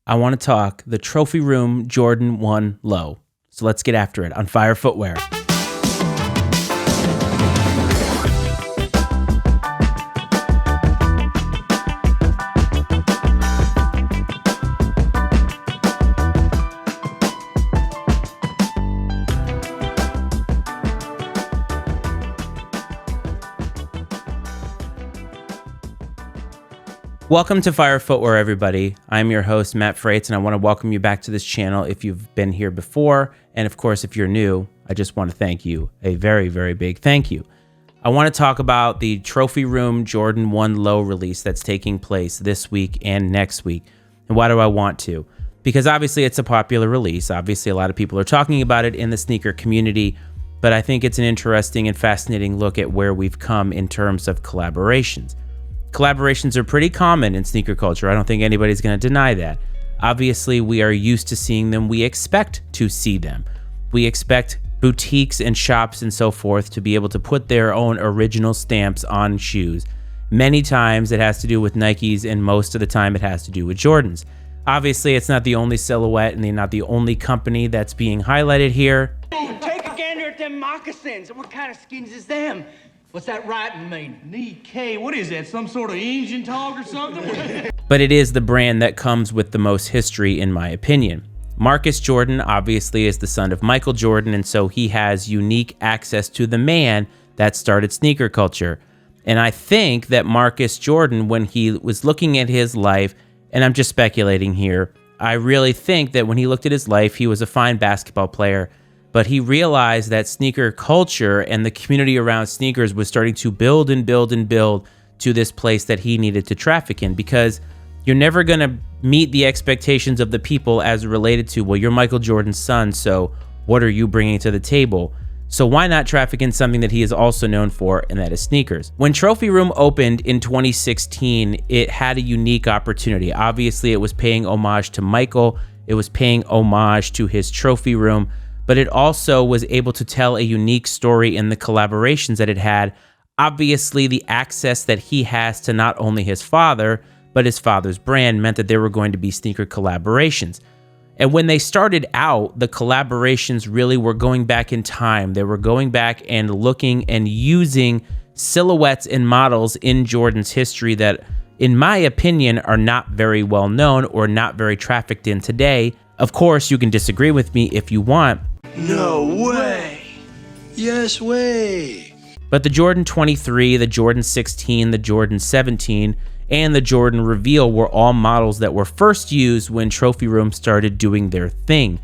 I want to talk the Trophy Room Jordan 1 Low. So let's get after it on Fire Footwear. Welcome to Fire Footwear, everybody. I'm your host, Matt Freitz, and I want to welcome you back to this channel if you've been here before. And of course, if you're new, I just want to thank you. A very, very big thank you. I want to talk about the Trophy Room Jordan 1 Low release that's taking place this week and next week. And why do I want to? Because obviously it's a popular release. Obviously, a lot of people are talking about it in the sneaker community, but I think it's an interesting and fascinating look at where we've come in terms of collaborations. Collaborations are pretty common in sneaker culture. I don't think anybody's going to deny that. Obviously, we are used to seeing them. We expect to see them. We expect boutiques and shops and so forth to be able to put their own original stamps on shoes. Many times it has to do with Nikes, and most of the time it has to do with Jordans. Obviously, it's not the only silhouette and they're not the only company that's being highlighted here. Take a gander at them moccasins. What kind of skins is them? What's that writing mean? Nikkei. What is that? Some sort of Asian talk or something? But it is the brand that comes with the most history, in my opinion. Marcus Jordan obviously is the son of Michael Jordan, and so he has unique access to the man that started sneaker culture. And I think that Marcus Jordan, when he was looking at his life, and I'm just speculating here, I really think that when he looked at his life, he was a fine basketball player, but he realized that sneaker culture and the community around sneakers was starting to build and build and build to this place that he needed to traffic in, because you're never going to meet the expectations of the people as related to, well, you're Michael Jordan's son, so what are you bringing to the table? So why not traffic in something that he is also known for, and that is sneakers? When Trophy Room opened in 2016, it had a unique opportunity. Obviously, it was paying homage to Michael. It was paying homage to his Trophy Room, but it also was able to tell a unique story in the collaborations that it had. Obviously, the access that he has to not only his father, but his father's brand meant that there were going to be sneaker collaborations. And when they started out, the collaborations really were going back in time. They were going back and looking and using silhouettes and models in Jordan's history that, in my opinion, are not very well known or not very trafficked in today. Of course, you can disagree with me if you want. No way. Yes way. But the Jordan 23, the Jordan 16, the Jordan 17, and the Jordan Reveal were all models that were first used when Trophy Room started doing their thing.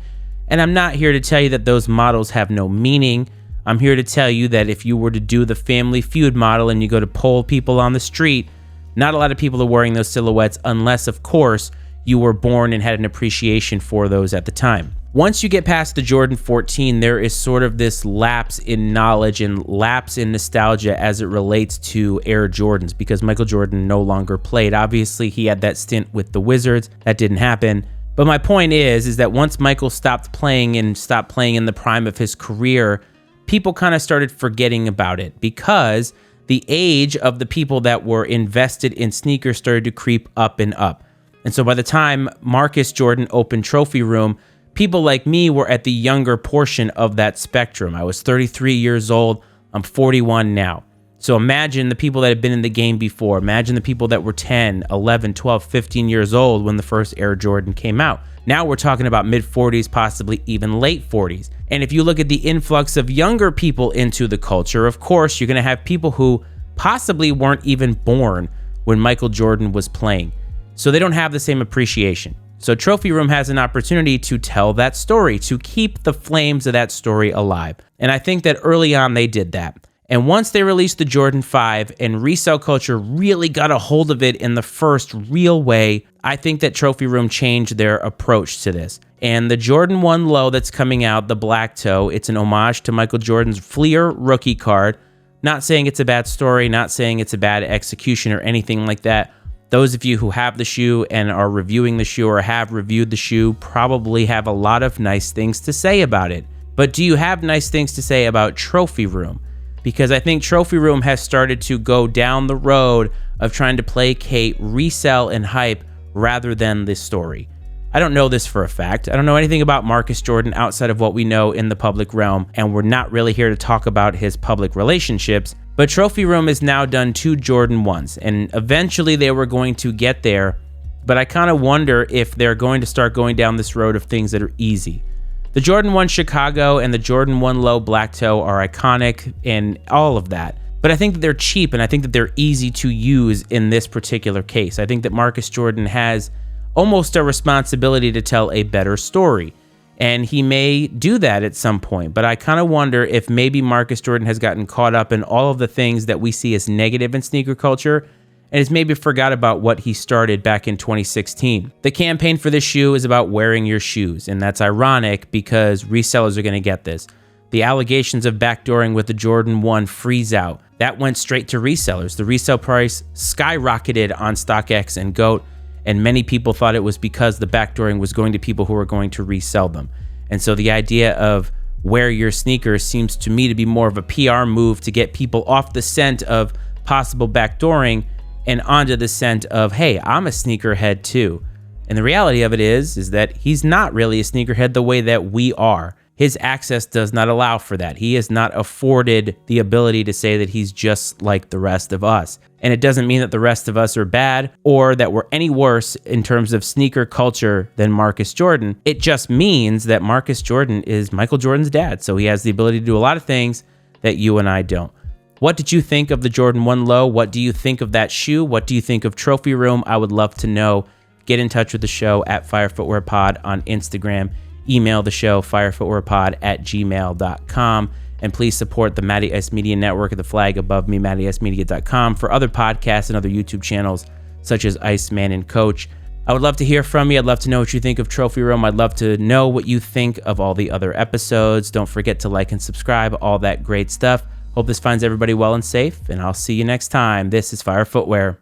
And I'm not here to tell you that those models have no meaning. I'm here to tell you that if you were to do the Family Feud model and you go to poll people on the street, not a lot of people are wearing those silhouettes unless, of course, you were born and had an appreciation for those at the time. Once you get past the Jordan 14, there is sort of this lapse in knowledge and lapse in nostalgia as it relates to Air Jordans, because Michael Jordan no longer played. Obviously, he had that stint with the Wizards. That didn't happen. But my point is that once Michael stopped playing in the prime of his career, people kind of started forgetting about it, because the age of the people that were invested in sneakers started to creep up and up. And so by the time Marcus Jordan opened Trophy Room, people like me were at the younger portion of that spectrum. I was 33 years old. I'm 41 now. So imagine the people that had been in the game before. Imagine the people that were 10, 11, 12, 15 years old when the first Air Jordan came out. Now we're talking about mid-40s, possibly even late 40s. And if you look at the influx of younger people into the culture, of course, you're going to have people who possibly weren't even born when Michael Jordan was playing. So they don't have the same appreciation. So Trophy Room has an opportunity to tell that story, to keep the flames of that story alive. And I think that early on they did that. And once they released the Jordan 5 and resell culture really got a hold of it in the first real way, I think that Trophy Room changed their approach to this. And the Jordan 1 Low that's coming out, the black toe, it's an homage to Michael Jordan's Fleer rookie card. Not saying it's a bad story, not saying it's a bad execution or anything like that. Those of you who have the shoe and are reviewing the shoe or have reviewed the shoe probably have a lot of nice things to say about it. But do you have nice things to say about Trophy Room? Because I think Trophy Room has started to go down the road of trying to placate resell and hype rather than this story. I don't know this for a fact. I don't know anything about Marcus Jordan outside of what we know in the public realm, and we're not really here to talk about his public relationships. But Trophy Room has now done 2 Jordan 1s, and eventually they were going to get there, but I kind of wonder if they're going to start going down this road of things that are easy. The Jordan 1 Chicago and the Jordan 1 Low Black Toe are iconic and all of that. But I think that they're cheap, and I think that they're easy to use in this particular case. I think that Marcus Jordan has almost a responsibility to tell a better story, and he may do that at some point. But I kind of wonder if maybe Marcus Jordan has gotten caught up in all of the things that we see as negative in sneaker culture, and has maybe forgot about what he started back in 2016. The campaign for this shoe is about wearing your shoes, and that's ironic because resellers are going to get this. The allegations of backdooring with the Jordan 1 freeze out, that went straight to resellers. The resale price skyrocketed on StockX and GOAT, and many people thought it was because the backdooring was going to people who were going to resell them. And so the idea of wear your sneakers seems to me to be more of a PR move to get people off the scent of possible backdooring and onto the scent of, hey, I'm a sneakerhead too. And the reality of it is that he's not really a sneakerhead the way that we are. His access does not allow for that. He is not afforded the ability to say that he's just like the rest of us. And it doesn't mean that the rest of us are bad or that we're any worse in terms of sneaker culture than Marcus Jordan. It just means that Marcus Jordan is Michael Jordan's dad. So he has the ability to do a lot of things that you and I don't. What did you think of the Jordan 1 Low? What do you think of that shoe? What do you think of Trophy Room? I would love to know. Get in touch with the show at FireFootwearPod on Instagram. Email the show, firefootwearpod@gmail.com. And please support the Matty Ice Media Network at the flag above me, mattyicemedia.com, for other podcasts and other YouTube channels such as Iceman and Coach. I would love to hear from you. I'd love to know what you think of Trophy Room. I'd love to know what you think of all the other episodes. Don't forget to like and subscribe, all that great stuff. Hope this finds everybody well and safe, and I'll see you next time. This is Fire Footwear.